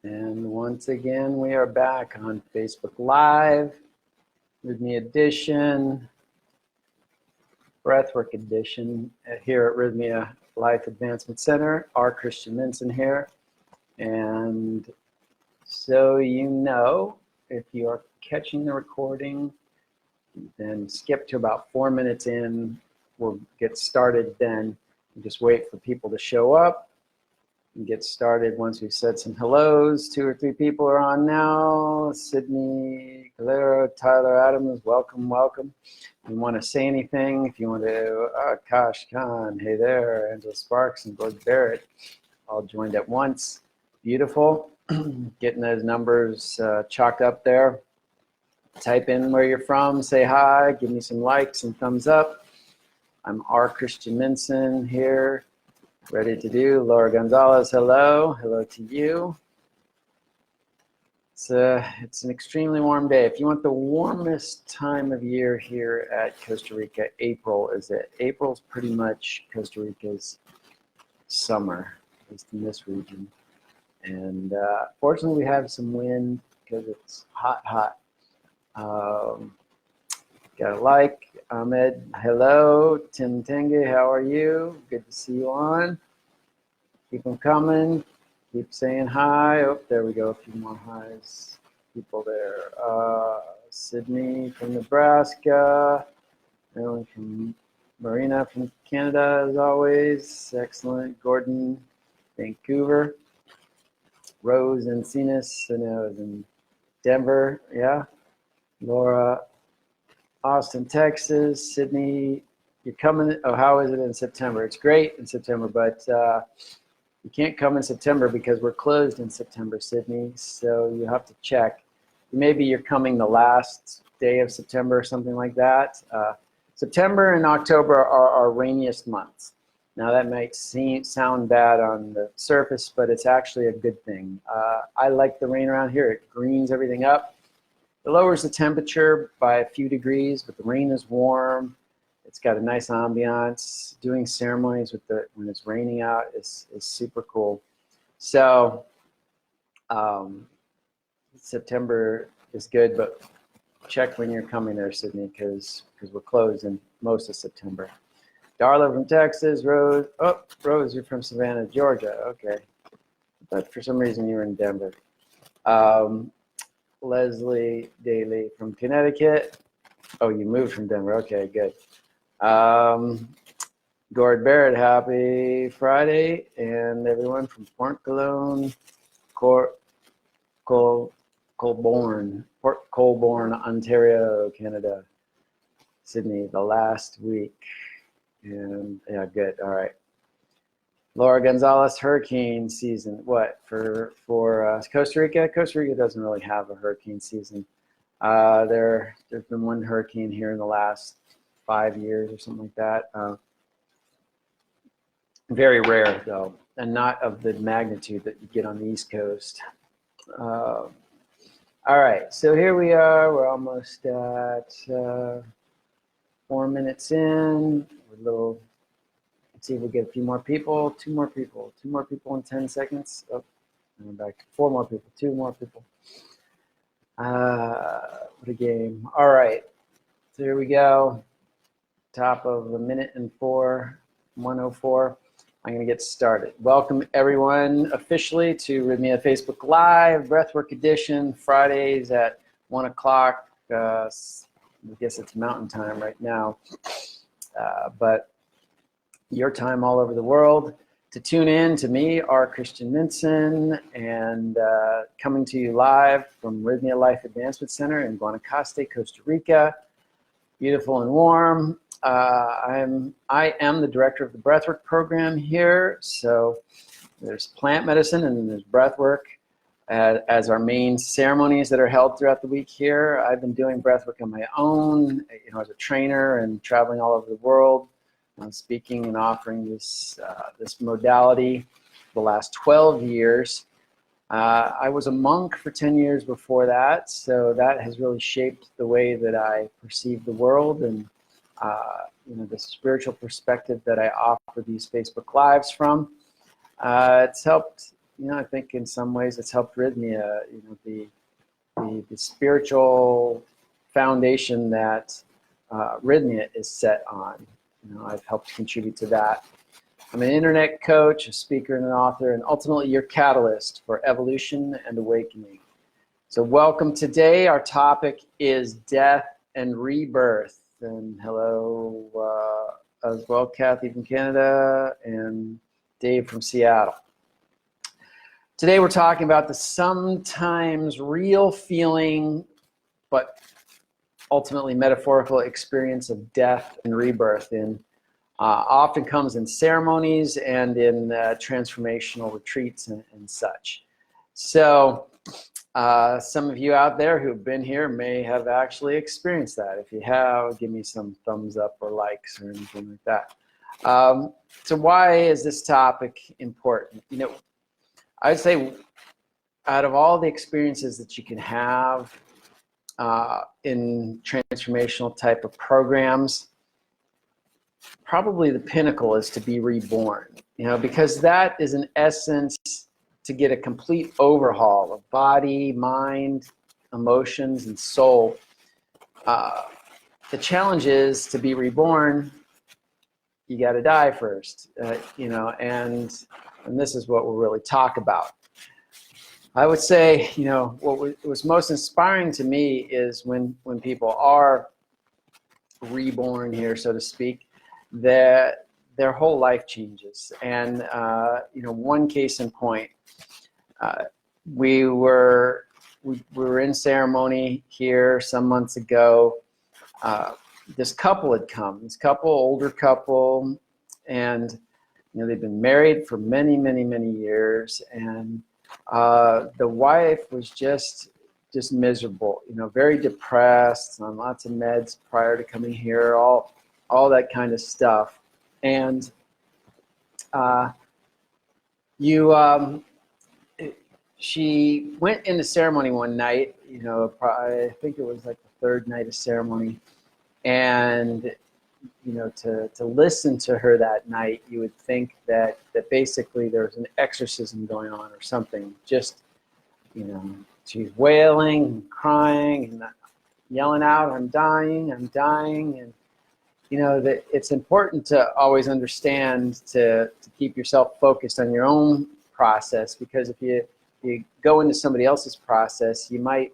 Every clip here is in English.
And once again, we are back on Facebook Live, Rythmia Edition, Breathwork Edition here at Rythmia Life Advancement Center. R. Christian Minson here. And so you know, if you are catching the recording, then skip to about 4 minutes in. We'll get started then. Just wait for people to show up and get started once we've said some hellos. 2 or 3 people are on now. Sydney Calero, Tyler Adams, welcome, welcome. If you want to say anything, if you want to, Akash Khan, hey there, Angela Sparks and Gord Barrett, all joined at once. Beautiful. Getting those numbers chalked up there. Type in where you're from, say hi, give me some likes and thumbs up. I'm R. Christian Minson here. Ready to do. Laura Gonzalez, hello. Hello to you. It's an extremely warm day. If you want the warmest time of year here at Costa Rica, April is it. April's pretty much Costa Rica's summer, at least in this region. And fortunately, we have some wind because it's hot, hot. Got a like. Ahmed, hello. Tim Tenge, how are you? Good to see you on. Keep them coming. Keep saying hi. Oh, there we go. A few more highs. People there. Sydney from Nebraska. Marilyn from Marina from Canada, as always. Excellent. Gordon, Vancouver. Rose Encinas, I know, is in Denver. Yeah. Laura, Austin, Texas. Sydney, you're coming. Oh, how is it in September? It's great in September, but you can't come in September because we're closed in September, Sydney. So you have to check. Maybe you're coming the last day of September or something like that. September and October are our rainiest months. Now that might sound bad on the surface, but it's actually a good thing. I like the rain around here. It greens everything up. It lowers the temperature by a few degrees, but the rain is warm. It's got a nice ambiance. Doing ceremonies with when it's raining out is super cool. So September is good, but check when you're coming there, Sydney, because we're closed in most of September. Darla from Texas, Rose. Oh, Rose, you're from Savannah, Georgia. Okay. But for some reason you were in Denver. Leslie Daly from Connecticut. Oh, you moved from Denver. Okay, good. Gord Barrett, happy Friday. And everyone from Port Colborne, Port Colborne, Ontario, Canada. Sydney, the last week. And yeah, good. All right. Laura Gonzalez, hurricane season. What for Costa Rica? Costa Rica doesn't really have a hurricane season. There's been one hurricane here in the last 5 years or something like that. Very rare though, and not of the magnitude that you get on the East Coast. All right, so here we are. We're almost at 4 minutes in. Let's see if we get a few more people. 2 more people. 2 more people in 10 seconds. Oh, and we're back to 4 more people. 2 more people. What a game. All right. So here we go. Top of 1:04, 1:04. I'm going to get started. Welcome, everyone, officially to Rythmia Facebook Live, Breathwork Edition, Fridays at 1 o'clock. I guess it's mountain time right now. But your time all over the world to tune in to me, R. Christian Minson, and coming to you live from Rythmia Life Advancement Center in Guanacaste, Costa Rica. Beautiful and warm. I am the director of the breathwork program here. So there's plant medicine and then there's breathwork as our main ceremonies that are held throughout the week here. I've been doing breathwork on my own, as a trainer and traveling all over the world, speaking and offering this modality the last 12 years. I was a monk for 10 years before that, so that has really shaped the way that I perceive the world and the spiritual perspective that I offer these Facebook Lives from. It's helped I think in some ways it's helped Rythmia, the spiritual foundation that Rythmia is set on. I've helped contribute to that. I'm an internet coach, a speaker, and an author, and ultimately your catalyst for evolution and awakening. So welcome today. Our topic is death and rebirth. And hello as well, Kathy from Canada and Dave from Seattle. Today we're talking about the sometimes real feeling, but ultimately metaphorical experience of death and rebirth. Often comes in ceremonies and in transformational retreats and such. So some of you out there who've been here may have actually experienced that. If you have, give me some thumbs up or likes or anything like that. So why is this topic important? I'd say out of all the experiences that you can have in transformational type of programs, probably the pinnacle is to be reborn, because that is in essence to get a complete overhaul of body, mind, emotions, and soul. The challenge is to be reborn, you got to die first, and this is what we'll really talk about. I would say, what was most inspiring to me is when people are reborn here, so to speak, that their whole life changes. And one case in point, we were in ceremony here some months ago. This couple had come. This older couple, and they've been married for many, many, many years, and the wife was just miserable. Very depressed, on lots of meds prior to coming here, all that kind of stuff. And she went into ceremony one night, I think it was like the third night of ceremony, and to listen to her that night, you would think that basically there was an exorcism going on or something. Just, she's wailing and crying and yelling out, I'm dying, and that it's important to always understand to keep yourself focused on your own process, because if you go into somebody else's process, you might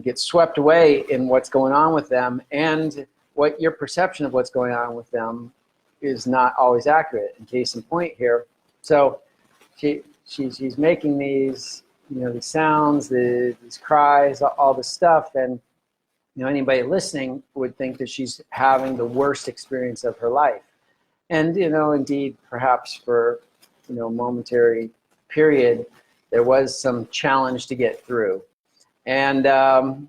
get swept away in what's going on with them, and what your perception of what's going on with them is not always accurate. In case in point here, so she's making these these sounds, these cries, all this stuff, and anybody listening would think that she's having the worst experience of her life. And, indeed, perhaps for, a momentary period, there was some challenge to get through. And though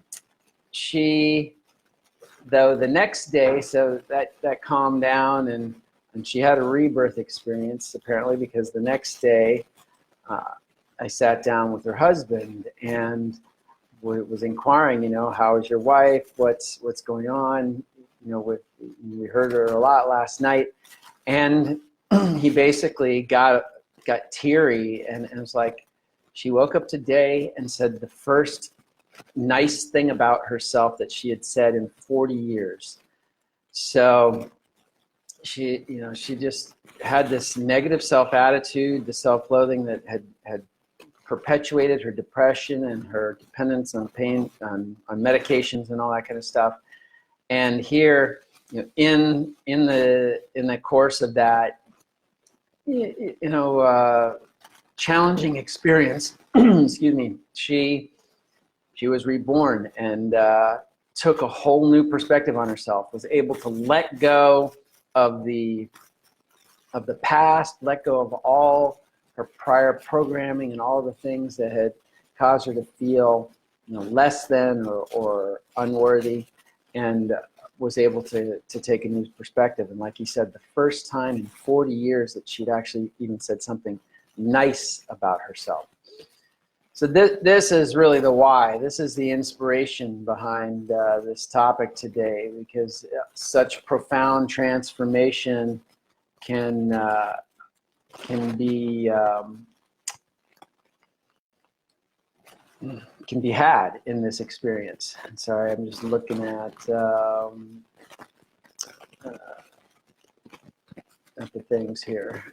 the next day, so that calmed down, and she had a rebirth experience, apparently, because the next day I sat down with her husband and was inquiring, how is your wife? What's going on? We heard her a lot last night, and he basically got teary, and it was like she woke up today and said the first nice thing about herself that she had said in 40 years. So she just had this negative self-attitude, the self-loathing that had perpetuated her depression and her dependence on pain, on medications and all that kind of stuff. And here, in the course of that, challenging experience, excuse me, she was reborn and took a whole new perspective on herself. Was able to let go of the past, let go of all her prior programming and all the things that had caused her to feel less than or unworthy, and was able to take a new perspective. And like he said, the first time in 40 years that she'd actually even said something nice about herself. So this is really the why. This is the inspiration behind this topic today, because such profound transformation can can be had in this experience. Sorry, I'm just looking at the things here.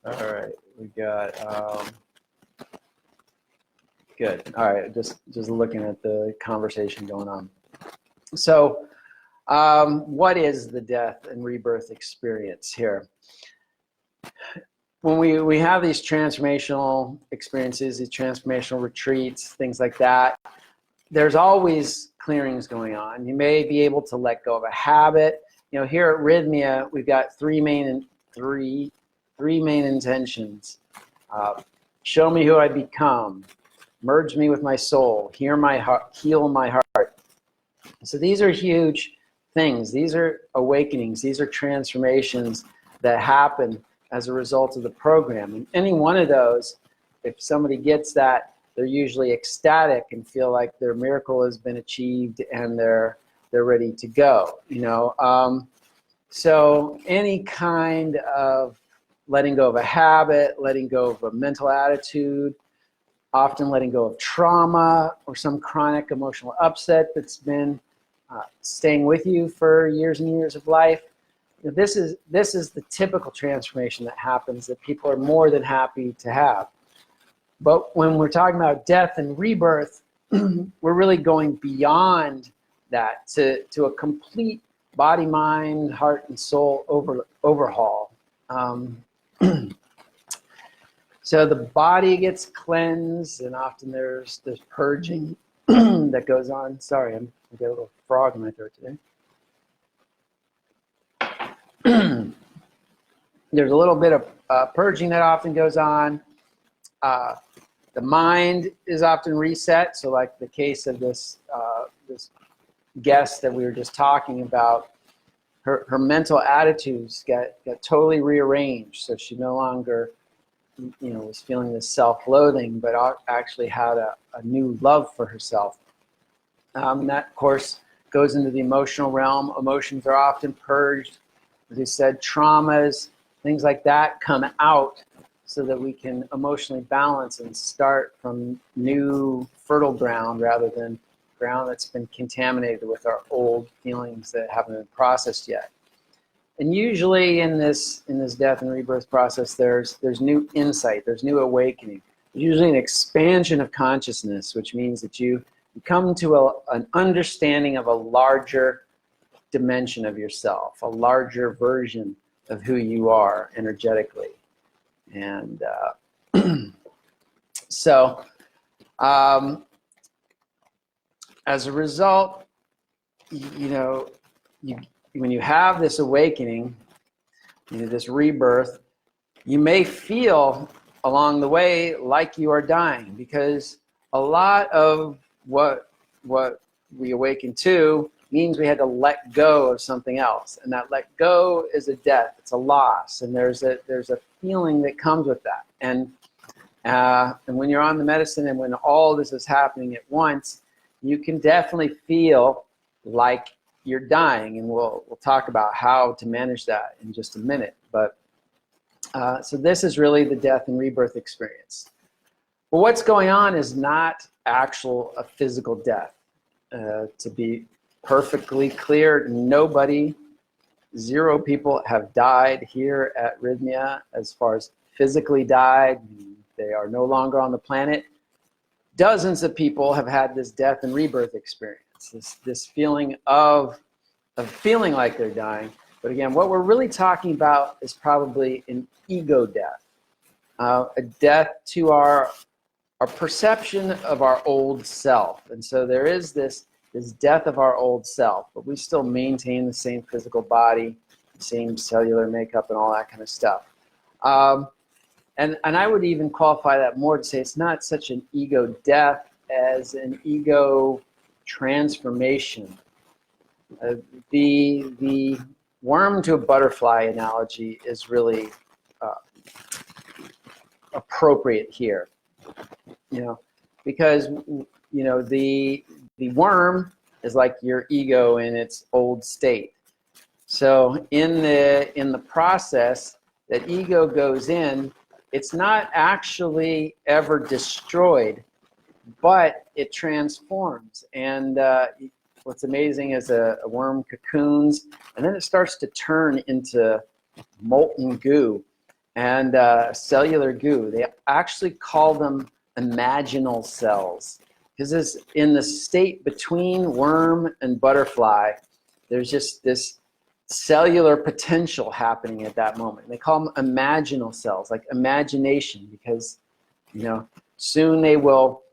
All right, we got good. All right, just looking at the conversation going on. So, what is the death and rebirth experience here? When we have these transformational experiences, these transformational retreats, things like that, there's always clearings going on. You may be able to let go of a habit. You know, here at Rythmia, we've got three main intentions. Show me who I become. Merge me with my soul. Heal my heart. So these are huge things. These are awakenings. These are transformations that happen as a result of the program. And any one of those, if somebody gets that, they're usually ecstatic and feel like their miracle has been achieved and they're ready to go. You know, so any kind of letting go of a habit, letting go of a mental attitude, often letting go of trauma or some chronic emotional upset that's been staying with you for years and years of life. This is the typical transformation that happens that people are more than happy to have. But when we're talking about death and rebirth, we're really going beyond that to a complete body, mind, heart, and soul overhaul. So the body gets cleansed, and often there's purging that goes on. Sorry, I got a little frog in my throat today. There's a little bit of purging that often goes on. The mind is often reset. So like the case of this guest that we were just talking about, her mental attitudes got totally rearranged. So she no longer, you know, was feeling this self-loathing, but actually had a new love for herself. That, of course, goes into the emotional realm. Emotions are often purged. As you said, traumas, things like that come out so that we can emotionally balance and start from new fertile ground rather than ground that's been contaminated with our old feelings that haven't been processed yet. And usually in this death and rebirth process, there's new insight, there's new awakening. There's usually an expansion of consciousness, which means that you come to an understanding of a larger dimension of yourself, a larger version of who you are energetically. And so as a result, when you have this awakening, this rebirth, you may feel along the way like you are dying, because a lot of what we awaken to means we had to let go of something else, and that let go is a death, it's a loss, and there's a feeling that comes with that. And when you're on the medicine and when all this is happening at once, you can definitely feel like you're dying, and we'll talk about how to manage that in just a minute. But so this is really the death and rebirth experience. But what's going on is not a physical death. To be perfectly clear, zero people have died here at Rythmia as far as physically died. They are no longer on the planet. Dozens of people have had this death and rebirth experience, this feeling of feeling like they're dying. But again, what we're really talking about is probably an ego death, a death to our perception of our old self. And so there is this death of our old self, but we still maintain the same physical body, same cellular makeup, and all that kind of stuff. And I would even qualify that more to say it's not such an ego death as an ego transformation. The worm to a butterfly analogy is really appropriate here, because the worm is like your ego in its old state. So in the process that ego goes in, it's not actually ever destroyed, but it transforms. And what's amazing is a worm cocoons, and then it starts to turn into molten goo and cellular goo. They actually call them imaginal cells, because it's in the state between worm and butterfly. There's just this cellular potential happening at that moment. They call them imaginal cells, like imagination, because soon they will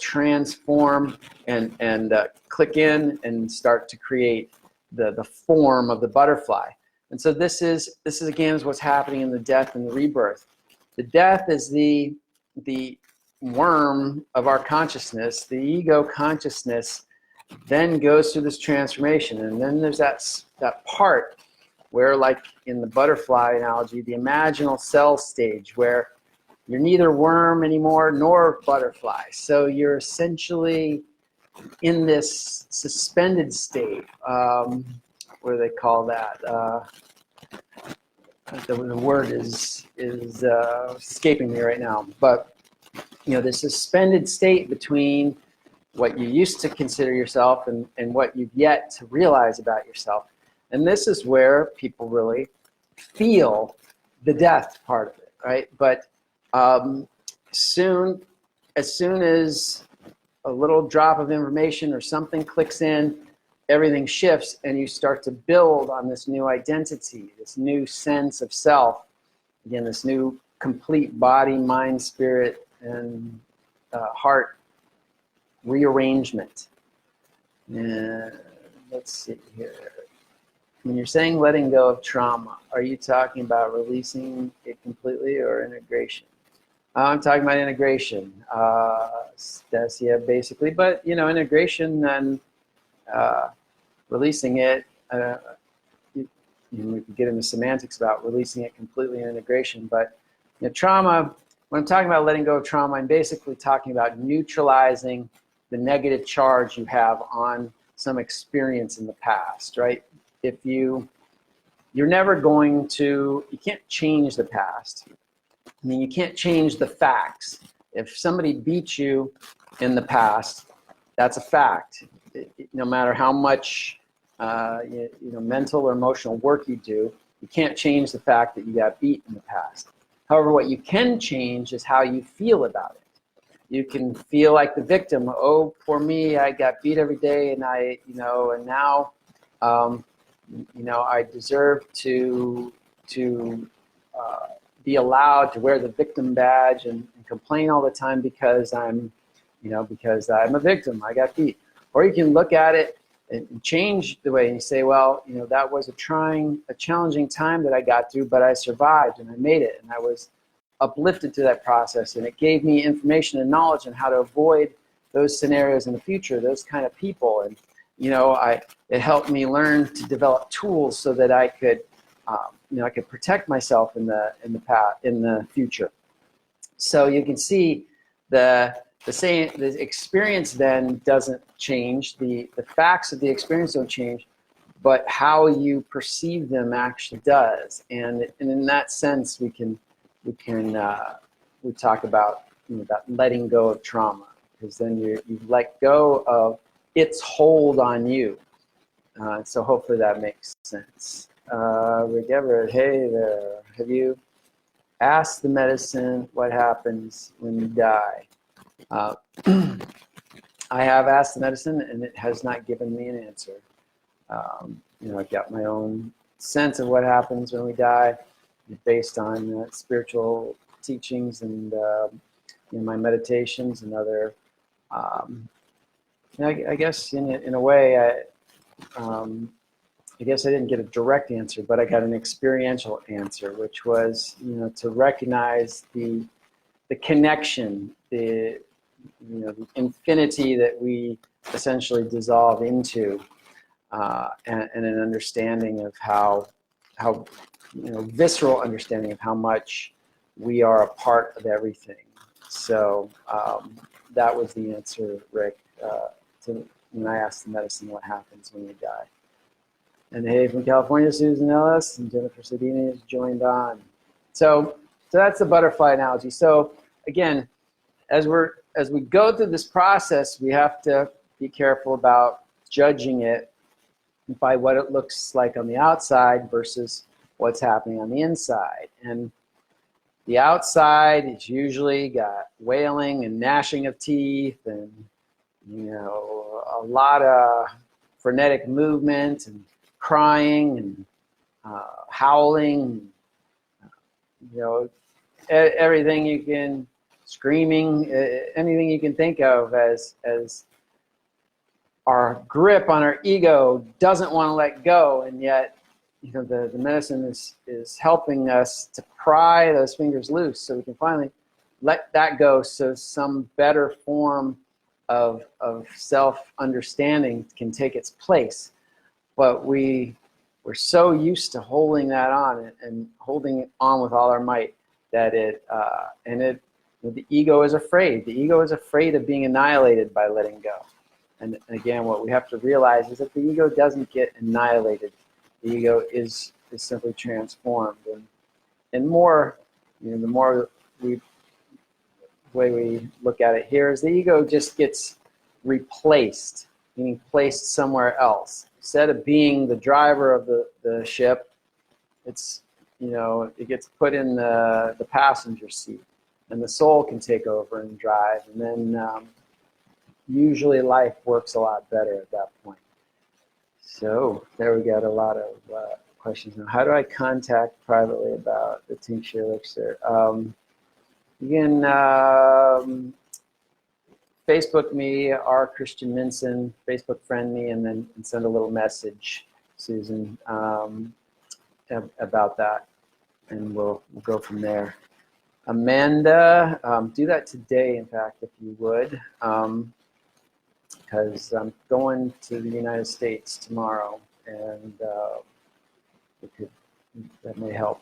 transform and click in and start to create the form of the butterfly. And so this is again is what's happening in the death and the rebirth. The death is the worm of our consciousness. The ego consciousness then goes through this transformation, and then there's that part where, like in the butterfly analogy, the imaginal cell stage, where you're neither worm anymore nor butterfly. So you're essentially in this suspended state. What do they call that? The word is escaping me right now. But this suspended state between what you used to consider yourself and what you've yet to realize about yourself. And this is where people really feel the death part of it, right? But as soon as a little drop of information or something clicks in, everything shifts, and you start to build on this new identity, this new sense of self. Again, this new complete body, mind, spirit, and heart rearrangement. And let's see here. When you're saying letting go of trauma, are you talking about releasing it completely or integration? I'm talking about integration. That's, yeah, basically. But integration and releasing it. We could get into semantics about releasing it completely and integration. But trauma. When I'm talking about letting go of trauma, I'm basically talking about neutralizing the negative charge you have on some experience in the past, right? If you're never going to, you can't change the past. I mean, you can't change the facts. If somebody beat you in the past, that's a fact. No matter how much mental or emotional work you do, you can't change the fact that you got beat in the past. However, what you can change is how you feel about it. You can feel like the victim. Oh, poor me! I got beat every day, and and now, I deserve to be allowed to wear the victim badge and complain all the time because I'm a victim. I got beat. Or you can look at it and change the way, and you say, well, that was a challenging time that I got through, but I survived and I made it, and I was uplifted to that process, and it gave me information and knowledge on how to avoid those scenarios in the future, those kind of people. And it helped me learn to develop tools so that I could protect myself in the future. So you can see the experience then doesn't change, the facts of the experience don't change, but how you perceive them actually does. And in that sense, we talk about that letting go of trauma, because then you let go of its hold on you. So hopefully that makes sense. Rick Everett, hey there. Have you asked the medicine what happens when you die? I have asked the medicine, and it has not given me an answer. I've got my own sense of what happens when we die, based on spiritual teachings and my meditations and other. I guess in a way, I guess I didn't get a direct answer, but I got an experiential answer, which was to recognize the connection, the infinity that we essentially dissolve into, and an understanding of how visceral understanding of how much we are a part of everything. So that was the answer, Rick, to when I asked the medicine what happens when you die. And hey, from California, Susan Ellis and Jennifer Sedini has joined on. So that's the butterfly analogy. So again, as we go through this process, we have to be careful about judging it by what it looks like on the outside versus what's happening on the inside. And the outside is usually got wailing and gnashing of teeth and, you know, a lot of frenetic movement and crying and howling, you know, everything you can, screaming, anything you can think of as our grip on our ego doesn't want to let go, and yet, you know, the medicine is helping us to pry those fingers loose so we can finally let that go, so some better form of self-understanding can take its place. But we're so used to holding that on and holding it on with all our might that the ego is afraid. The ego is afraid of being annihilated by letting go. And again, what we have to realize is that the ego doesn't get annihilated. The ego is simply transformed. And more, you know, the more way we look at it here is the ego just gets replaced, meaning placed somewhere else. Instead of being the driver of the ship, it's, you know, it gets put in the passenger seat, and the soul can take over and drive, and then usually life works a lot better at that point. So there we got a lot of questions now. How do I contact privately about the tincture elixir? You can Facebook me, R. Christian Minson, Facebook friend me, and then send a little message, Susan, about that, and we'll go from there. Amanda, do that today, in fact, if you would, because I'm going to the United States tomorrow, and that may help.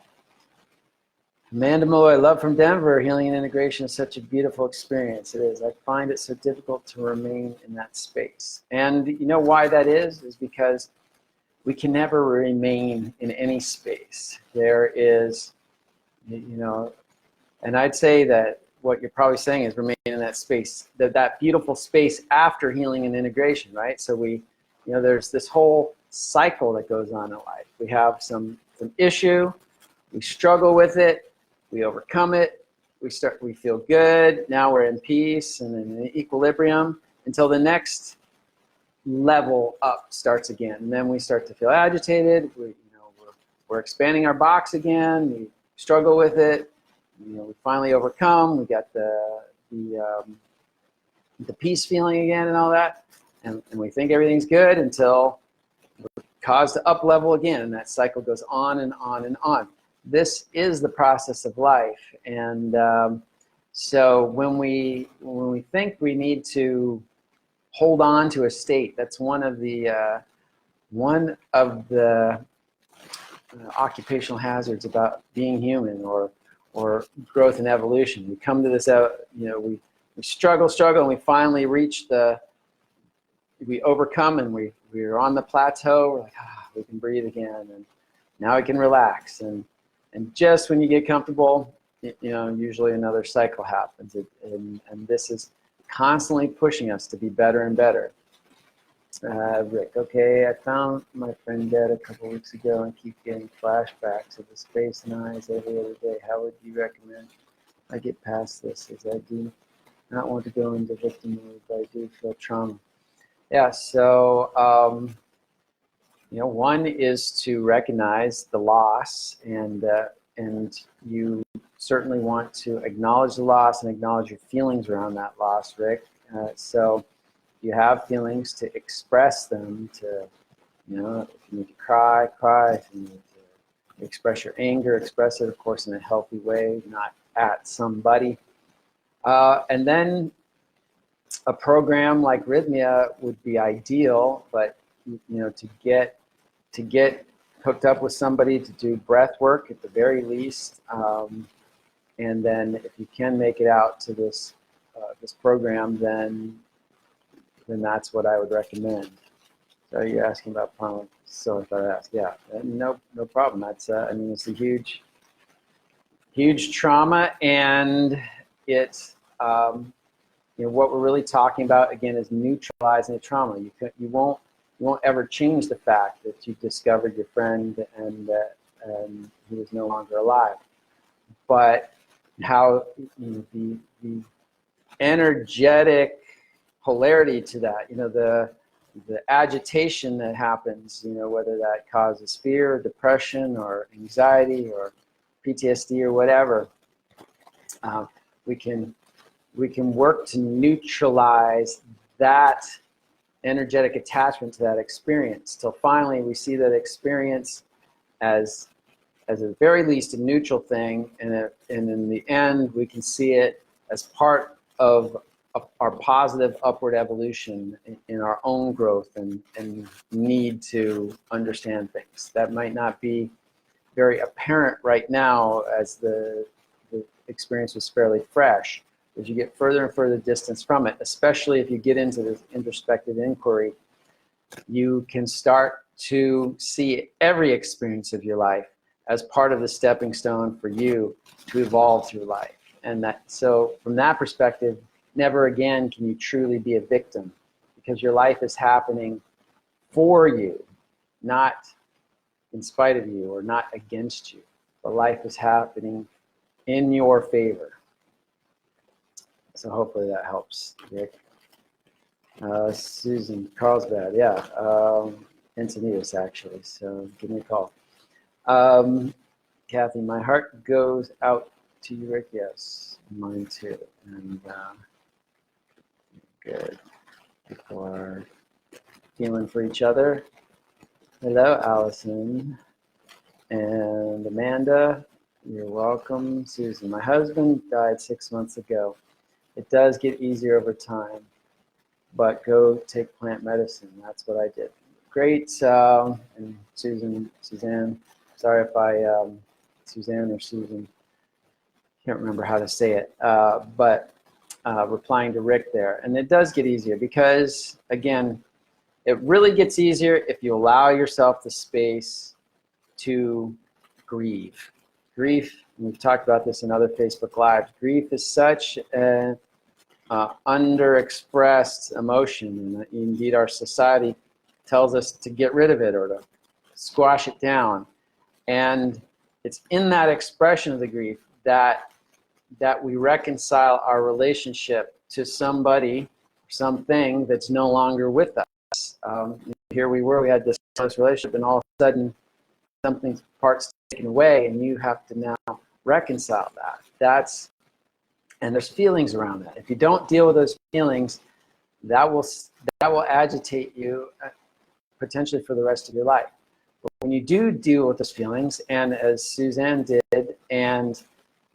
Amanda Malloy, love from Denver. Healing and integration is such a beautiful experience. It is. I find it so difficult to remain in that space. And you know why that is because we can never remain in any space. There is, you know, and I'd say that what you're probably saying is remain in that space, that beautiful space after healing and integration, right? So we, you know, there's this whole cycle that goes on in life. We have some issue, we struggle with it, we overcome it, we feel good, now we're in peace and in equilibrium until the next level up starts again. And then we start to feel agitated, we're expanding our box again, we struggle with it, you know, we finally overcome, we got the peace feeling again and all that, and we think everything's good until we're caused to up level again, and that cycle goes on and on and on. This is the process of life, and so when we think we need to hold on to a state, that's one of the occupational hazards about being human or growth and evolution. We come to this, you know, we struggle, and we finally reach we overcome, and we're on the plateau. We're like, we can breathe again, and now we can relax. And just when you get comfortable, you know, usually another cycle happens. And this is constantly pushing us to be better and better. Rick, okay, I found my friend dead a couple weeks ago and keep getting flashbacks of his face and eyes every other day. How would you recommend I get past this, as I do not want to go into victim mode, but I do feel trauma? Yeah, so you know, one is to recognize the loss, and you certainly want to acknowledge the loss and acknowledge your feelings around that loss, Rick. So you have feelings, to express them, to, you know, if you need to cry, if you need to express your anger, express it, of course, in a healthy way, not at somebody. And then a program like Rythmia would be ideal, but, you know, to get hooked up with somebody to do breath work at the very least, and then if you can make it out to this program, then that's what I would recommend. So you're asking about So I thought I'd ask. Yeah, no problem. That's I mean, it's a huge trauma, and it's what we're really talking about again is neutralizing the trauma. You won't ever change the fact that you discovered your friend and he was no longer alive, but how the energetic polarity to that, the agitation that happens, whether that causes fear, or depression, or anxiety, or PTSD, or whatever, we can work to neutralize that energetic attachment to that experience till finally we see that experience as at the very least a neutral thing, and in the end we can see it as part of our positive upward evolution in our own growth and need to understand things. That might not be very apparent right now as the experience was fairly fresh. As you get further and further distance from it, especially if you get into this introspective inquiry, you can start to see every experience of your life as part of the stepping stone for you to evolve through life. And so from that perspective, never again can you truly be a victim, because your life is happening for you, not in spite of you or not against you. But life is happening in your favor. So hopefully that helps, Rick. Susan, Carlsbad, yeah. Encinitas, actually, so give me a call. Kathy, my heart goes out to you, Rick. Yes, mine too. And good. People are feeling for each other. Hello, Allison. And Amanda, you're welcome. Susan, my husband died 6 months ago. It does get easier over time, but go take plant medicine. That's what I did. Great. And Suzanne, sorry if I, Suzanne or Susan, can't remember how to say it, but replying to Rick there. And it does get easier because, again, it really gets easier if you allow yourself the space to grieve. Grief, and we've talked about this in other Facebook Lives, grief is such an underexpressed emotion, and indeed our society tells us to get rid of it or to squash it down. And it's in that expression of the grief that we reconcile our relationship to somebody, something that's no longer with us. Here we were, we had this close relationship, and all of a sudden something's part's taken away, and you have to now reconcile that. And there's feelings around that. If you don't deal with those feelings, that will agitate you potentially for the rest of your life. But when you do deal with those feelings, and as Suzanne did, and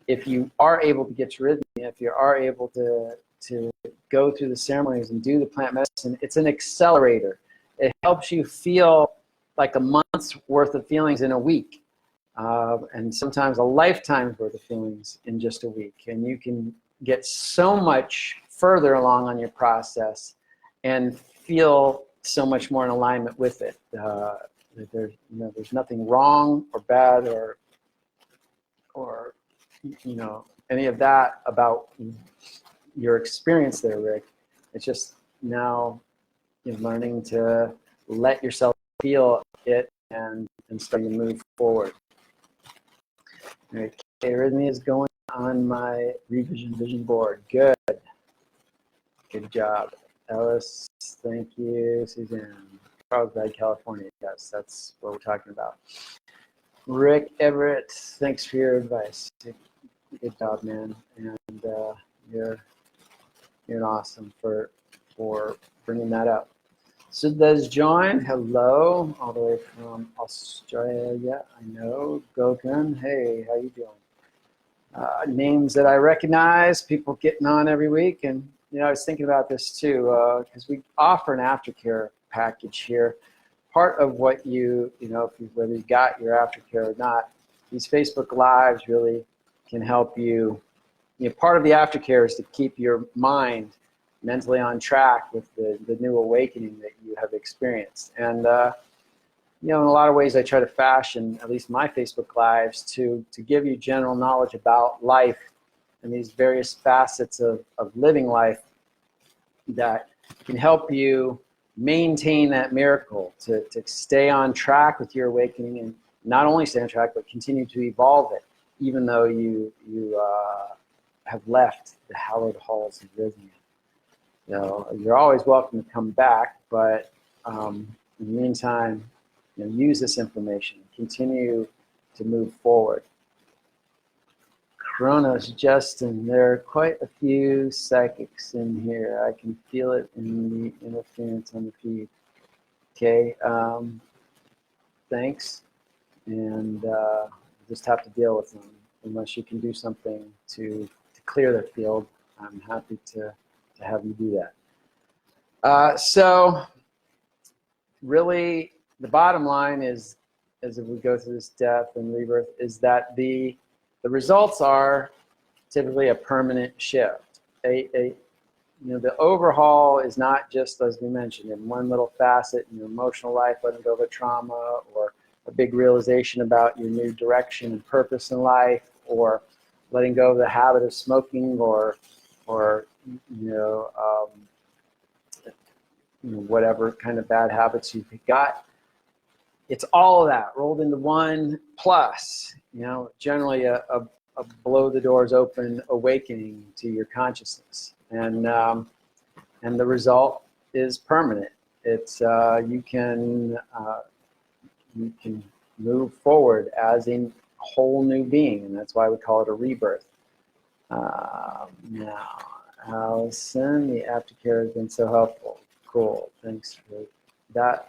if you are able to get to Rythmia, if you are able to go through the ceremonies and do the plant medicine, it's an accelerator. It helps you feel like a month's worth of feelings in a week. And sometimes a lifetime's worth of feelings in just a week. And you can get so much further along on your process and feel so much more in alignment with it. There's nothing wrong or bad or any of that about your experience there, Rick. It's just now you're learning to let yourself feel it and starting to move forward. Okay, Rythmia is going on my revision vision board. Good. Good job. Ellis, thank you. Suzanne, Carlsbad, California. Yes, that's what we're talking about. Rick Everett, thanks for your advice. Good job, man. And you're awesome for bringing that up. So there's John, hello, all the way from Australia, I know. Gokun, hey, how you doing? Names that I recognize, people getting on every week. And, I was thinking about this too, because we offer an aftercare package here. Part of what whether you got your aftercare or not, these Facebook Lives really can help you. Part of the aftercare is to keep your mind mentally on track with the new awakening that you have experienced. And you know, in a lot of ways I try to fashion at least my Facebook Lives to give you general knowledge about life and these various facets of living life that can help you maintain that miracle, to stay on track with your awakening, and not only stay on track, but continue to evolve it, even though you have left the hallowed halls of Rythmia. You know, you're always welcome to come back, but in the meantime, you know, use this information, continue to move forward. Kronos, Justin, there are quite a few psychics in here. I can feel it in the interference on the feed. Okay, thanks. And just have to deal with them. Unless you can do something to clear the field, I'm happy to have you do that. So really, the bottom line is, as if we go through this death and rebirth, is that the results are typically a permanent shift. You know, the overhaul is not just, as we mentioned, in one little facet in your emotional life, letting go of a trauma, or a big realization about your new direction and purpose in life, or letting go of the habit of smoking, or whatever kind of bad habits you've got. It's all of that rolled into one, plus, you know, generally a blow the doors open awakening to your consciousness, and the result is permanent. It's you can move forward as a whole new being, and that's why we call it a rebirth. Now, Allison, the aftercare has been so helpful. Cool, thanks for that.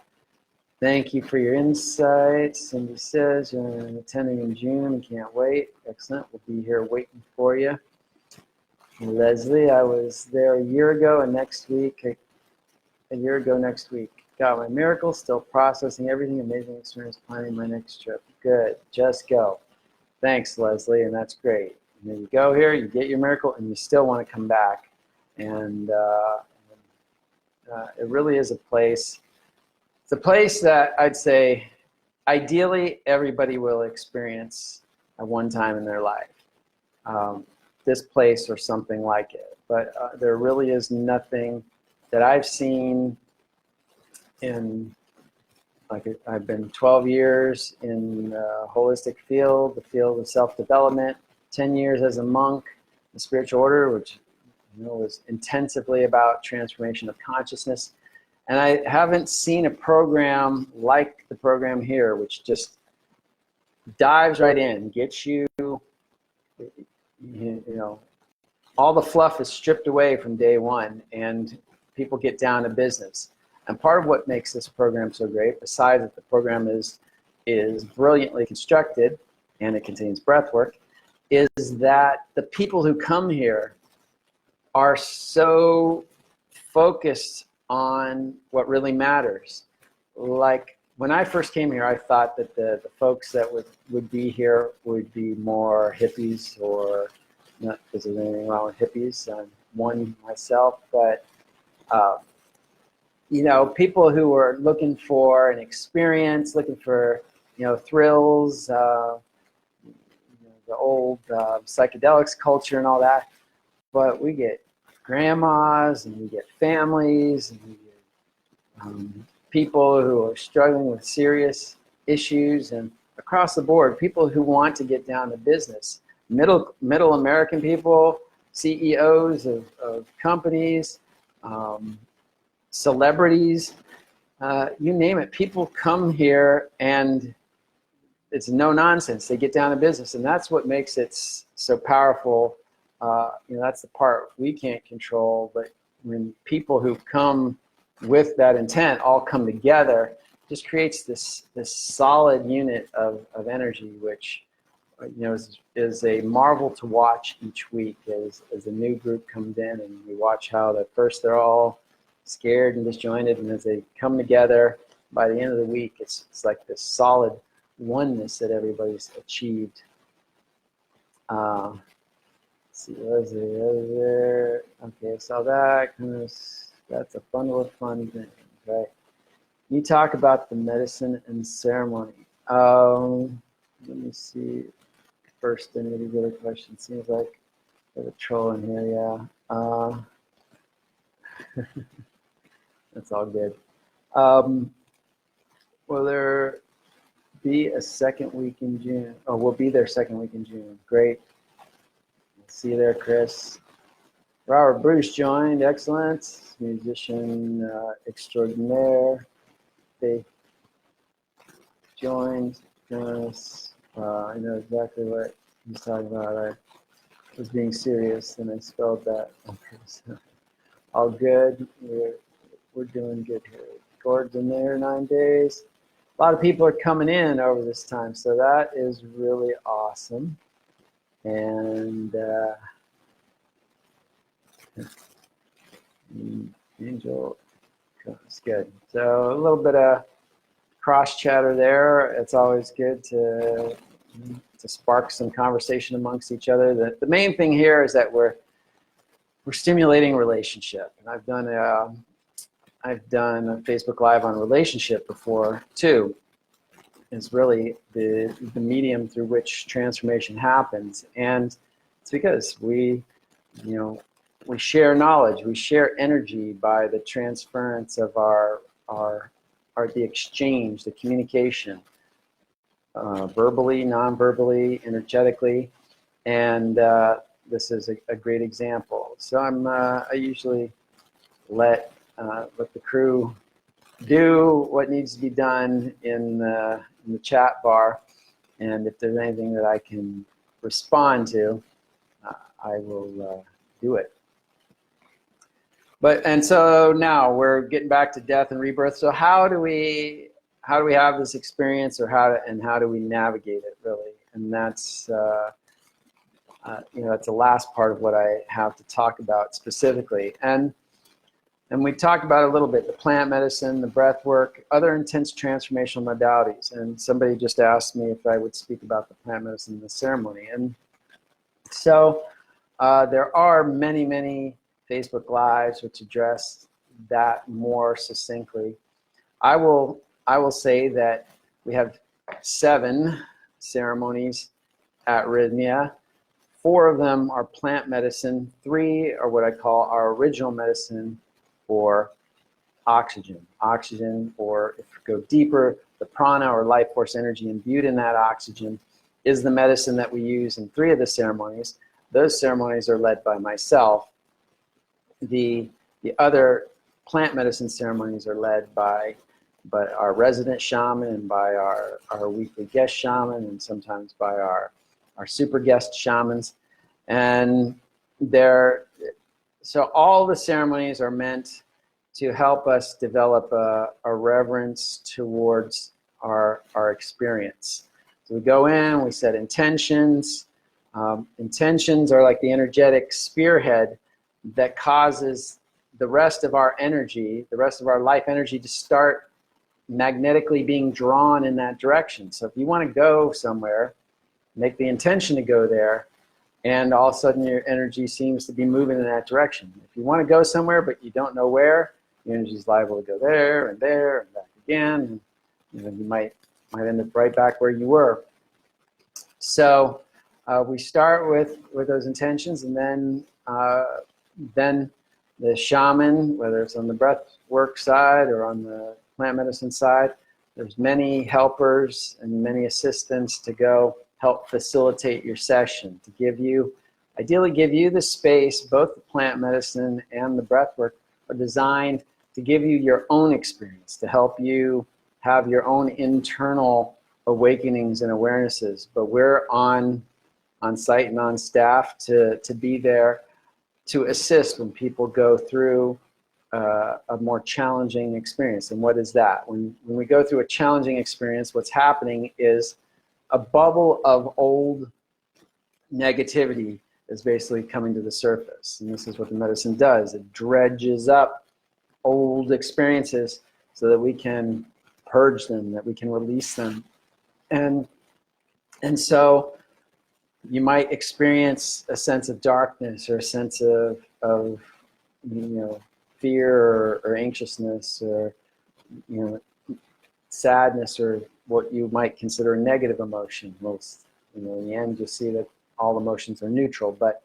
Thank you for your insights. Cindy says you're attending in June and can't wait. Excellent, we'll be here waiting for you. Leslie, I was there a year ago and next week. Got my miracle, still processing everything, amazing experience, planning my next trip. Good, just go. Thanks, Leslie, and that's great. And then you go here, you get your miracle, and you still want to come back. And it really is a place. It's a place that I'd say ideally everybody will experience at one time in their life. This place or something like it. But there really is nothing that I've seen in, like, I've been 12 years in the holistic field, the field of self-development, 10 years as a monk, the spiritual order, which, you know, was intensively about transformation of consciousness. And I haven't seen a program like the program here, which just dives right in, gets you, you know, all the fluff is stripped away from day one, and people get down to business. And part of what makes this program so great, besides that the program is brilliantly constructed and it contains breath work, is that the people who come here are so focused on what really matters. Like, when I first came here, I thought that the folks that would be here would be more hippies, or not because there's anything wrong with hippies. I'm one myself, but you know, people who are looking for an experience, looking for, you know, thrills, you know, the old psychedelics culture and all that. But we get grandmas, and we get families, and we get people who are struggling with serious issues, and across the board, people who want to get down to business. Middle American people, CEOs of companies, celebrities, you name it. People come here, and it's no nonsense. They get down to business, and that's what makes it so powerful. You know, that's the part we can't control. But when people who come with that intent all come together, it just creates this solid unit of energy, which, you know, is a marvel to watch each week as a new group comes in, and we watch how at first they're all scared and disjointed, and as they come together, by the end of the week, it's like this solid oneness that everybody's achieved. Let's see, was there? Okay, I saw that. That's a bundle of fun things, right? you talk about the medicine and ceremony. Let me see. First, any of these other questions. Seems like there's a troll in here, yeah. That's all good. Will there be a second week in June? Oh, we'll be there second week in June. Great. See you there, Chris. Robert Bruce joined. Excellent. Musician extraordinaire. Faith joined. Jonas. I know exactly what he's talking about. I was being serious and I spelled that on purpose. All good. We're doing good here. Gord's in there 9 days. A lot of people are coming in over this time, so that is really awesome. And Angel, it's good. So a little bit of cross chatter there. It's always good to spark some conversation amongst each other. The main thing here is that we're stimulating relationship, and I've done a Facebook Live on relationship before too. It's really the medium through which transformation happens, and it's because we share knowledge, we share energy by the transference of the exchange, the communication, verbally, non-verbally, energetically, and this is a great example. So I usually let the crew do what needs to be done in the chat bar, and if there's anything that I can respond to, I will do it. And so now we're getting back to death and rebirth. So how do we have this experience, or how do we navigate it, really? And that's that's the last part of what I have to talk about specifically. And we talked about a little bit the plant medicine, the breath work, other intense transformational modalities. And somebody just asked me if I would speak about the plant medicine and the ceremony. And so there are many, many Facebook Lives which address that more succinctly. I will say that we have 7 ceremonies at Rythmia. 4 of them are plant medicine. 3 are what I call our original medicine, or oxygen. Oxygen, or if you go deeper, the prana or life force energy imbued in that oxygen is the medicine that we use in 3 of the ceremonies. Those ceremonies are led by myself. The other plant medicine ceremonies are led by our resident shaman and by our weekly guest shaman, and sometimes by our super guest shamans. And so all the ceremonies are meant to help us develop a reverence towards our experience. So we go in, we set intentions. Intentions are like the energetic spearhead that causes the rest of our energy, the rest of our life energy, to start magnetically being drawn in that direction. So if you want to go somewhere, make the intention to go there, and all of a sudden your energy seems to be moving in that direction. If you want to go somewhere but you don't know where, your energy is liable to go there and back again, and you might end up right back where you were. So we start with those intentions, and then the shaman, whether it's on the breath work side or on the plant medicine side, there's many helpers and many assistants to go help facilitate your session, to ideally give you the space. Both the plant medicine and the breath work are designed to give you your own experience, to help you have your own internal awakenings and awarenesses. But we're on site and on staff to be there to assist when people go through a more challenging experience. And what is that? When we go through a challenging experience, what's happening is a bubble of old negativity is basically coming to the surface. And this is what the medicine does. It dredges up old experiences so that we can purge them, that we can release them. And so you might experience a sense of darkness, or a sense of fear or anxiousness, or sadness or what you might consider a negative emotion. Most, in the end, you'll see that all emotions are neutral. But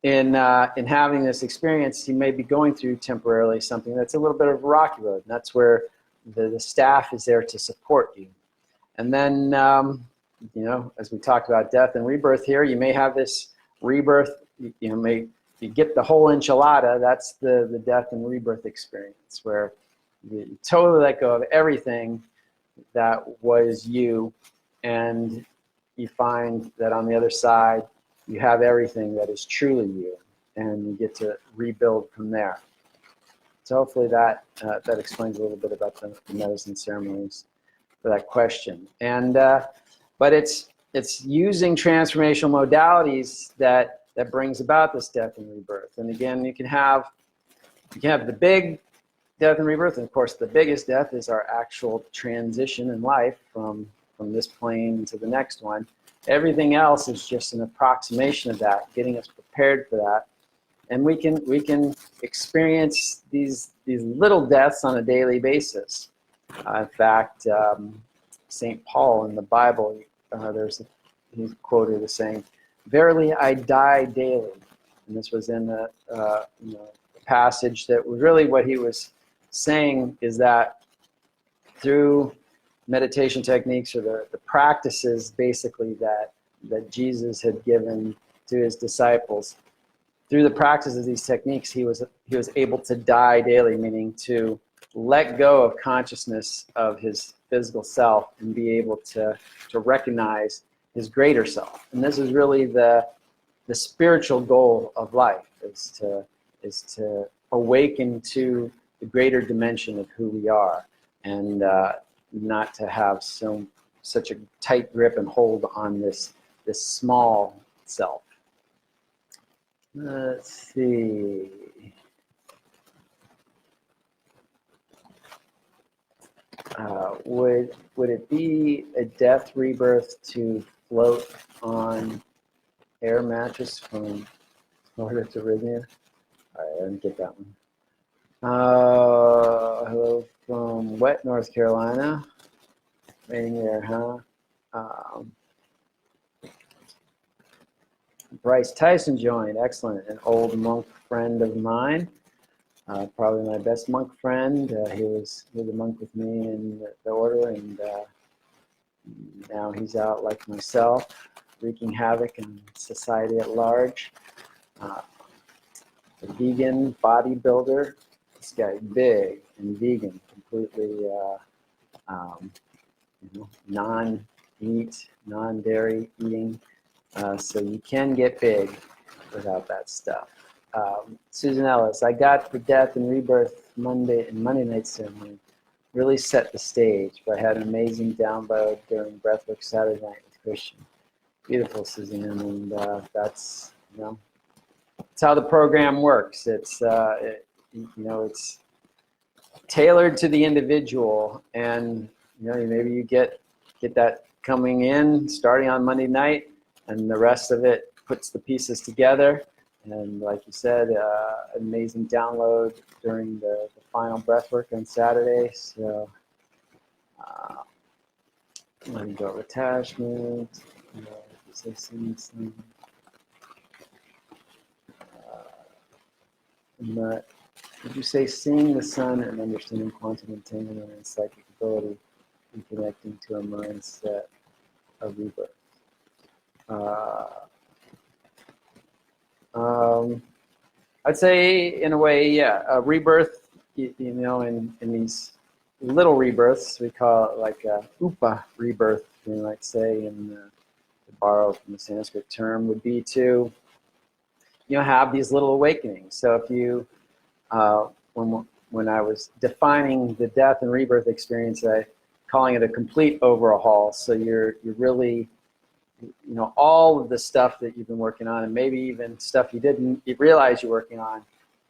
in having this experience, you may be going through temporarily something that's a little bit of a rocky road. And that's where the staff is there to support you. And then, as we talked about death and rebirth here, you may have this rebirth, you get the whole enchilada. That's the death and rebirth experience, where you totally let go of everything that was you, and you find that on the other side, you have everything that is truly you, and you get to rebuild from there. So hopefully that explains a little bit about the medicine ceremonies for that question. And but it's using transformational modalities that brings about this death and rebirth. And again, you can have the big death and rebirth, and of course the biggest death is our actual transition in life from this plane to the next one. Everything else is just an approximation of that, getting us prepared for that. And we can experience these little deaths on a daily basis. In fact, St. Paul in the Bible, he's quoted as saying, "Verily I die daily." And this was in the passage that was really what he was saying, is that through meditation techniques, or the practices basically that Jesus had given to his disciples, through the practice of these techniques, he was able to die daily, meaning to let go of consciousness of his physical self and be able to recognize his greater self. And this is really the spiritual goal of life, is to awaken to the greater dimension of who we are, and not to have such a tight grip and hold on this small self. Let's see. Would it be a death rebirth to float on air mattress from Florida to Rythmia? All right, I didn't get that one. Hello from wet North Carolina. Raining there, huh? Bryce Tyson joined. Excellent. An old monk friend of mine. Probably my best monk friend. He was a monk with me in the order, and now he's out like myself, wreaking havoc in society at large. A vegan bodybuilder. This guy, big and vegan, completely non-meat, non-dairy eating. So you can get big without that stuff. Susan Ellis, I got the death and rebirth Monday night ceremony. Really set the stage, but I had an amazing download during breathwork Saturday night with Christian. Beautiful, Susan, and that's it's how the program works. It's it's tailored to the individual, and maybe you get that coming in starting on Monday night, and the rest of it puts the pieces together. And like you said, amazing download during the final breathwork on Saturday. So let me go over attachment. Did you say seeing the sun and understanding quantum entanglement and psychic ability and connecting to a mindset of rebirth? I'd say in a way, yeah. Rebirth, in these little rebirths, we call it like a upa rebirth, you might say, to borrow from the Sanskrit term, would be to have these little awakenings. So if you when I was defining the death and rebirth experience, calling it a complete overhaul. So you're really all of the stuff that you've been working on, and maybe even stuff you didn't realize you're working on,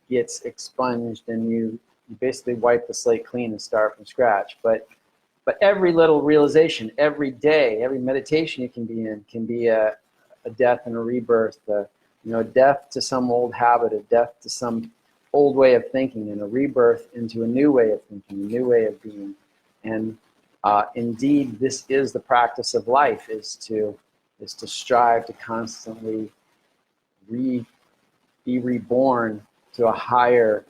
gets expunged, and you basically wipe the slate clean and start from scratch. But every little realization, every day, every meditation you can be in can be a death and a rebirth, a death to some old habit, a death to some old way of thinking, and a rebirth into a new way of thinking, a new way of being. And Indeed, this is the practice of life, is to strive to constantly be reborn to a higher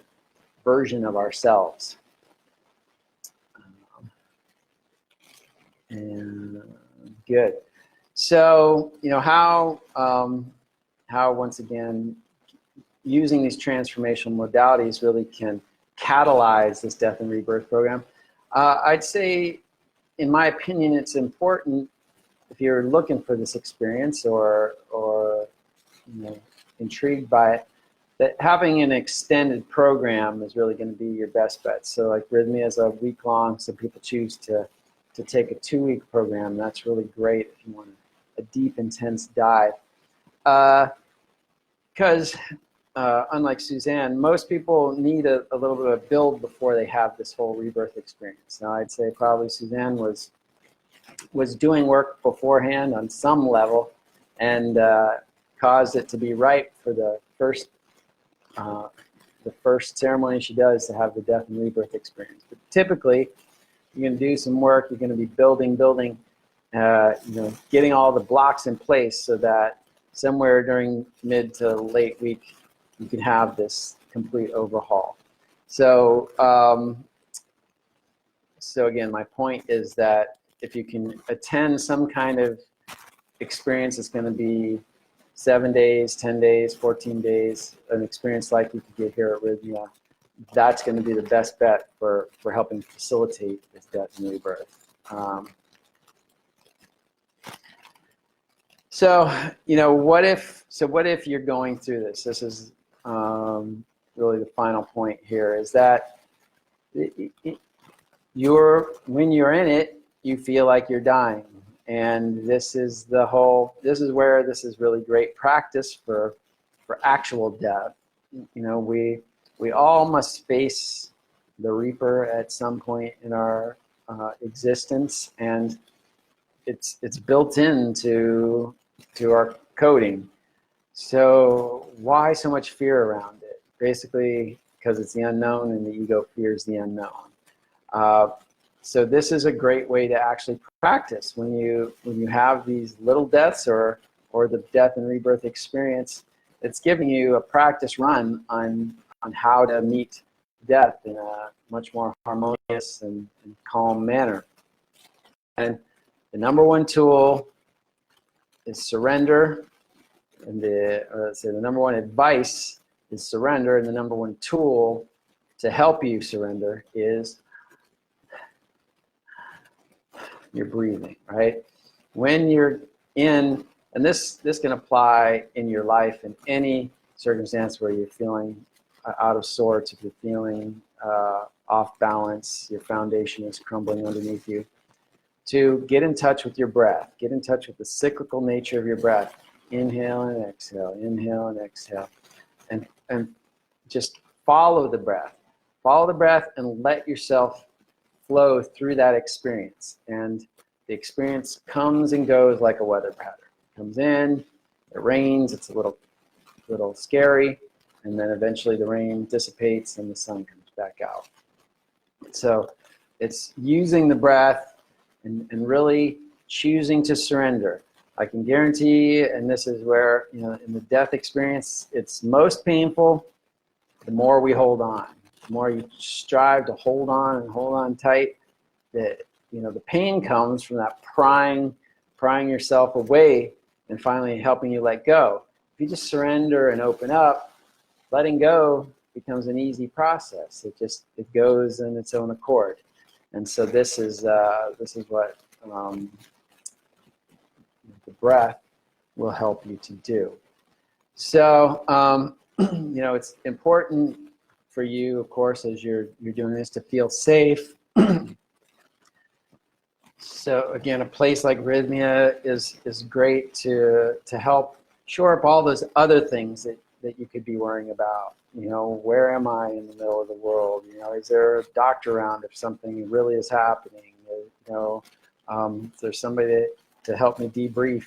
version of ourselves. And good. So, you know, how once again, using these transformational modalities really can catalyze this death and rebirth program. I'd say, in my opinion, it's important, if you're looking for this experience or you know, intrigued by it, that having an extended program is really going to be your best bet. So like Rythmia is a week-long, some people choose to take a 2-week program. That's really great if you want a deep, intense dive. Because unlike Suzanne, most people need a little bit of build before they have this whole rebirth experience. Now, I'd say probably Suzanne was doing work beforehand on some level and caused it to be ripe for the first ceremony she does to have the death and rebirth experience. But typically, you're going to do some work. You're going to be building, you know, getting all the blocks in place so that somewhere during mid to late week, you can have this complete overhaul. So, so again, my point is that if you can attend some kind of experience, it's going to be 7 days, 10 days, 14 days, an experience like you could get here at Rythmia, that's going to be the best bet for helping facilitate this death and rebirth. So, you know, what if you're going through this? This is really the final point here, is that when you're in it, you feel like you're dying. And this is where this is really great practice for actual death. You know, we all must face the Reaper at some point in our existence, and it's built into our coding. So why so much fear around it? Basically, because it's the unknown, and the ego fears the unknown. So this is a great way to actually practice when you have these little deaths or the death and rebirth experience. It's giving you a practice run on how to meet death in a much more harmonious and calm manner. And the number one tool is surrender, and the number one advice is surrender, and the number one tool to help you surrender is your breathing, right? When you're in, and this can apply in your life in any circumstance where you're feeling out of sorts, if you're feeling off balance, your foundation is crumbling underneath you, to get in touch with your breath, get in touch with the cyclical nature of your breath. Inhale and exhale, inhale and exhale, and just follow the breath. Follow the breath and let yourself flow through that experience. And the experience comes and goes like a weather pattern. It comes in, it rains, it's a little scary, and then eventually the rain dissipates and the sun comes back out. So it's using the breath and really choosing to surrender. I can guarantee, and this is where, you know, in the death experience, it's most painful the more we hold on. The more you strive to hold on tight, that, you know, the pain comes from that prying yourself away and finally helping you let go. If you just surrender and open up, letting go becomes an easy process. It goes in its own accord. And so this is what the breath will help you to do. So you know, it's important for you, of course, as you're doing this, to feel safe. So again, a place like Rythmia is great to help shore up all those other things that you could be worrying about. You know, where am I in the middle of the world? You know, is there a doctor around if something really is happening? You know, is there somebody to help me debrief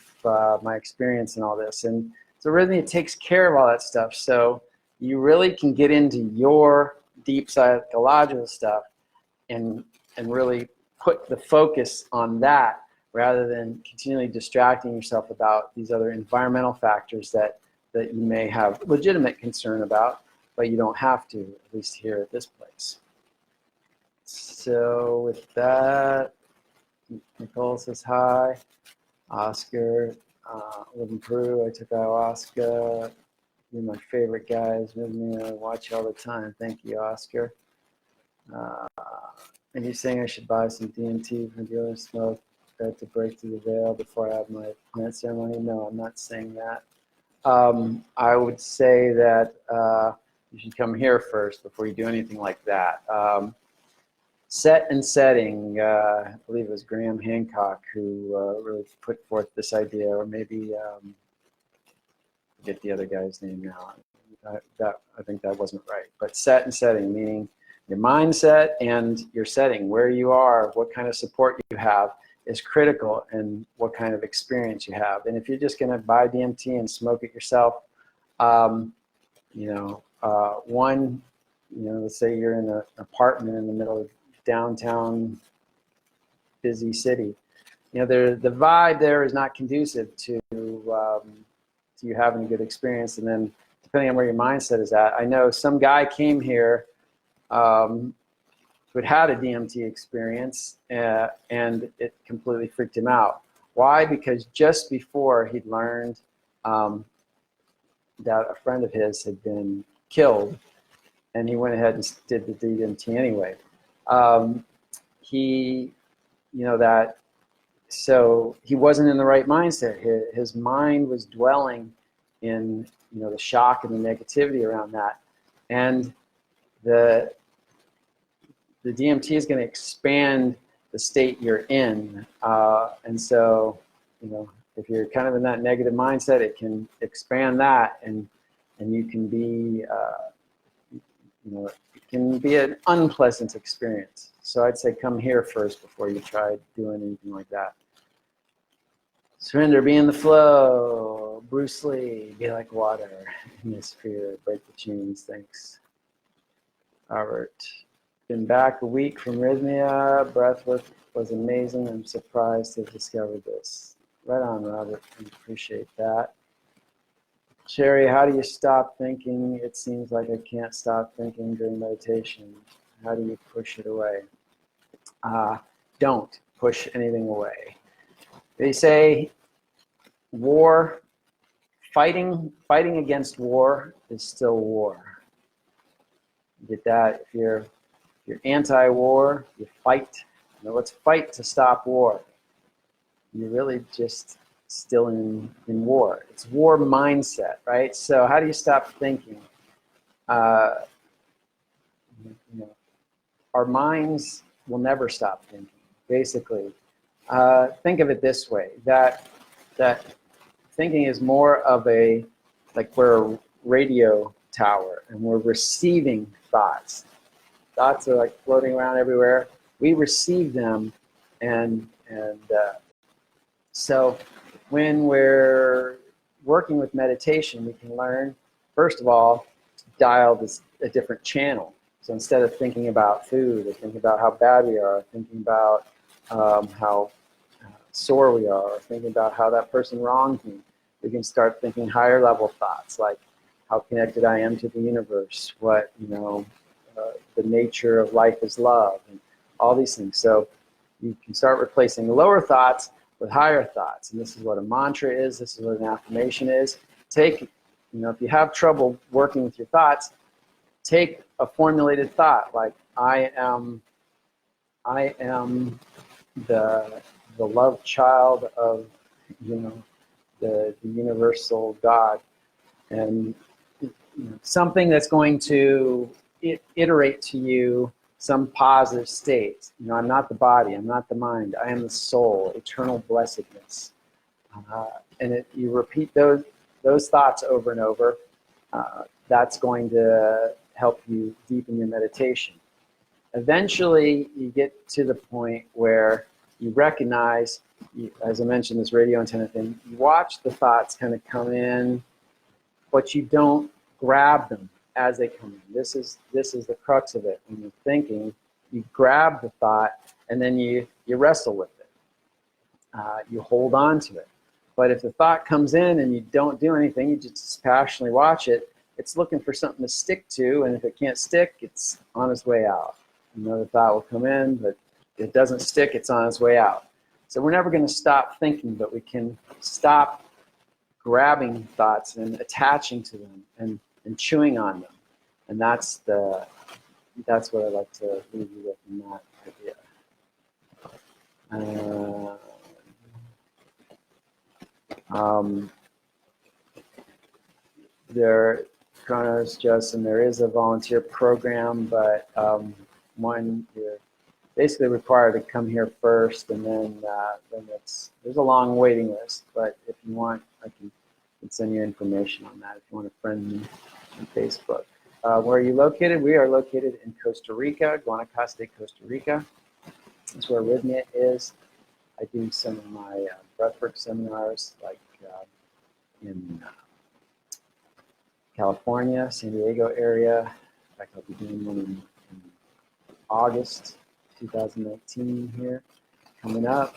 my experience and all this? And so Rythmia takes care of all that stuff. So you really can get into your deep psychological stuff and really put the focus on that rather than continually distracting yourself about these other environmental factors that you may have legitimate concern about, but you don't have to, at least here at this place. So with that, Nicole says hi. Oscar, live in Peru. I took ayahuasca. You're my favorite guys. Rythmia, I watch you all the time. Thank you, Oscar. And you're saying I should buy some DMT from dealer smoke to break through the veil before I have my plant ceremony? No, I'm not saying that. I would say that you should come here first before you do anything like that. Set and setting, I believe it was Graham Hancock who really put forth this idea, or maybe forget the other guy's name now. I think that wasn't right. But set and setting, meaning your mindset and your setting, where you are, what kind of support you have, is critical in what kind of experience you have. And if you're just going to buy DMT and smoke it yourself, let's say you're in an apartment in the middle of downtown busy city, the vibe there is not conducive to you having a good experience. And then depending on where your mindset is at, I know some guy came here who had a DMT experience and it completely freaked him out. Why? Because just before he'd learned that a friend of his had been killed, and he went ahead and did the DMT anyway. So he wasn't in the right mindset. His mind was dwelling in the shock and the negativity around that, and the DMT is going to expand the state you're in, and so if you're kind of in that negative mindset, it can expand that, and you can be it can be an unpleasant experience. So I'd say come here first before you try doing anything like that. Surrender, be in the flow. Bruce Lee, be like water in the sphere, break the chains. Thanks. Robert, been back a week from Rythmia. Breathwork was amazing. I'm surprised to have discovered this. Right on, Robert. I appreciate that. Sherry, how do you stop thinking? It seems like I can't stop thinking during meditation. How do you push it away? Don't push anything away. They say war, fighting against war is still war. You get that? If you're anti-war, you fight. Let's fight to stop war. You're really just still in war. It's war mindset, right? So how do you stop thinking? Our minds will never stop thinking. Basically, think of it this way: that thinking is more of we're a radio tower, and we're receiving thoughts. Thoughts are like floating around everywhere. We receive them, and so when we're working with meditation, we can learn, first of all, to dial a different channel. So instead of thinking about food, or thinking about how bad we are, or thinking about how sore we are, or thinking about how that person wronged me, we can start thinking higher level thoughts, like how connected I am to the universe, what, the nature of life is love, and all these things. So you can start replacing lower thoughts with higher thoughts. And this is what a mantra is. This is what an affirmation is. If you have trouble working with your thoughts, take a formulated thought like, I am the love child of, the universal God. And something that's going to iterate to you some positive state. I'm not the body, I'm not the mind, I am the soul, eternal blessedness. And you repeat those thoughts over and over, that's going to help you deepen your meditation. Eventually, you get to the point where you recognize, as I mentioned, this radio antenna thing, you watch the thoughts kind of come in, but you don't grab them as they come in. This is the crux of it. When you're thinking, you grab the thought and then you wrestle with it. You hold on to it. But if the thought comes in and you don't do anything, you just passionately watch it, it's looking for something to stick to, and if it can't stick, it's on its way out. Another thought will come in, but if it doesn't stick, it's on its way out. So we're never going to stop thinking, but we can stop grabbing thoughts and attaching to them and chewing on them. And that's what I'd like to leave you with in that idea. Chronos, Justin, there is a volunteer program, but you're basically required to come here first, and then there's a long waiting list. But if you want, I can send you information on that if you want to friend me on Facebook. Where are you located? We are located in Costa Rica, Guanacaste, Costa Rica. That's where Rythmia is. I do some of my breathwork seminars, like in California, San Diego area. In fact, I'll be doing one in August 2019 here, coming up.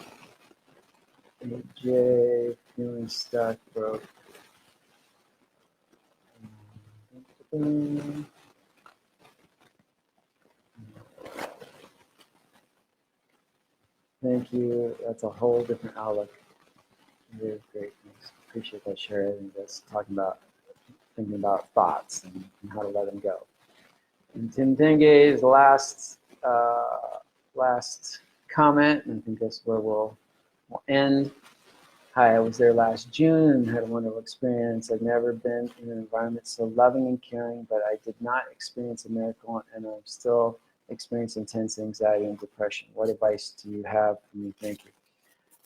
AJ, feeling stuck, broke. Thank you. That's a whole different outlook. Really great. Appreciate that, Sherry. And just thinking about thoughts and how to let them go. And Tim Denge is the last comment, and I think that's where we'll end. Hi, I was there last June and had a wonderful experience. I've never been in an environment so loving and caring, but I did not experience a miracle, and I'm still experiencing intense anxiety and depression. What advice do you have for me? Thank you.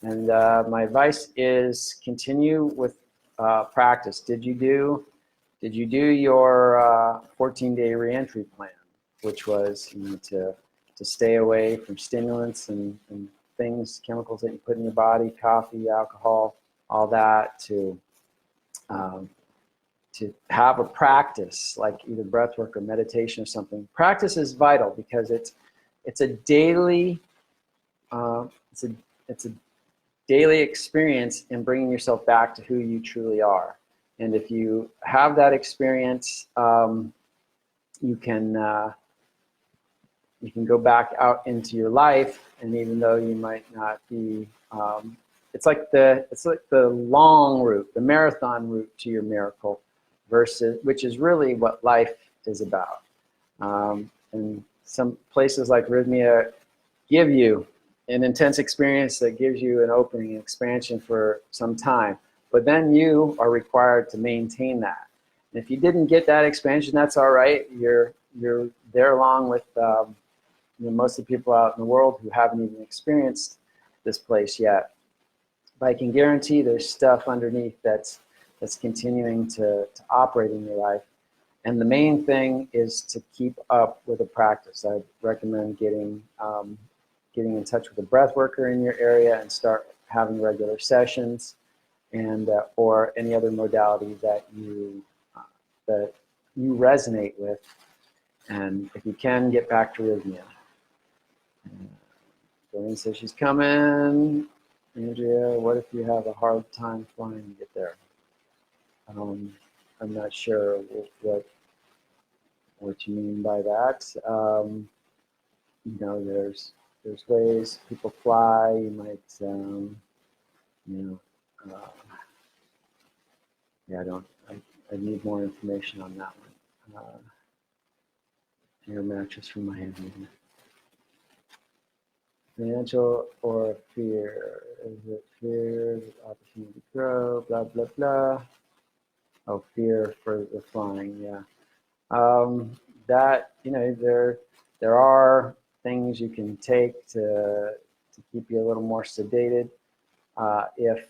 And my advice is continue with practice. Did you do your 14-day reentry plan, which was to stay away from stimulants and things, chemicals that you put in your body, coffee, alcohol, all that, to have a practice like either breath work or meditation or something. Practice is vital because it's a daily daily experience in bringing yourself back to who you truly are. And if you have that experience, you can go back out into your life, and even though you might not be, it's like the long route, the marathon route to your miracle, which is really what life is about. And some places like Rythmia give you an intense experience that gives you an opening and expansion for some time. But then you are required to maintain that. And if you didn't get that expansion, that's all right. You're there along with most of the people out in the world who haven't even experienced this place yet. But I can guarantee there's stuff underneath that's continuing to operate in your life. And the main thing is to keep up with the practice. I recommend getting in touch with a breath worker in your area and start having regular sessions, and or any other modality that you resonate with. And if you can, get back to Rythmia. Doreen says she's coming. Andrea, what if you have a hard time flying to get there? I'm not sure what you mean by that. There's ways people fly. You might, I need more information on that one. Air mattress from Miami. Financial or fear? Is it fear? Is it opportunity to grow? Blah, blah, blah. Oh, fear for the flying, yeah. There are things you can take to keep you a little more sedated. If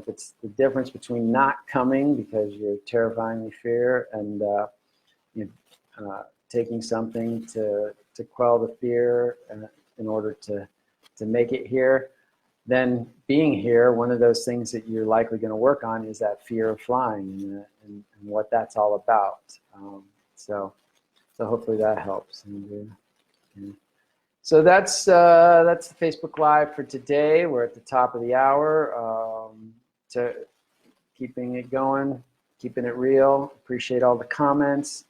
it's the difference between not coming because you're terrifyingly fear and taking something to quell the fear in order to make it here, then being here, one of those things that you're likely going to work on is that fear of flying and what that's all about. So hopefully that helps. And So that's the Facebook Live for today. We're at the top of the hour. To keeping it going, keeping it real. Appreciate all the comments.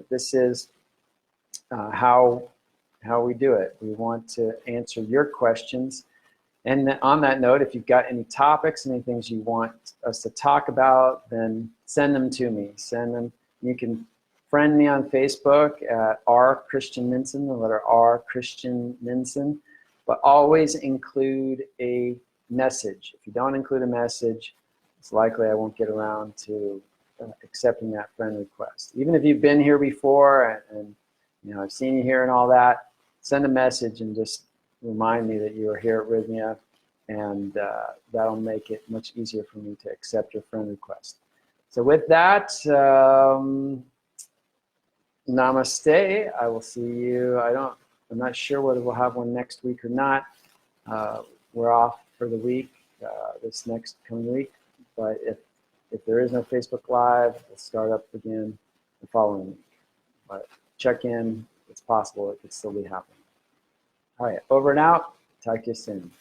This is how we do it. We want to answer your questions. And on that note, if you've got any topics, any things you want us to talk about, then send them to me. Send them. You can friend me on Facebook at R Christian Minson, the letter R Christian Minson, but always include a message. If you don't include a message, it's likely I won't get around to accepting that friend request. Even if you've been here before and you know I've seen you here and all that, send a message and just remind me that you are here at Rythmia, and that'll make it much easier for me to accept your friend request. So with that, namaste. I will see you. I'm not sure whether we'll have one next week or not. We're off for the week, this next coming week. But if there is no Facebook Live, we'll start up again the following week. But check in. It's possible it could still be happening. All right, over and out. Talk to you soon.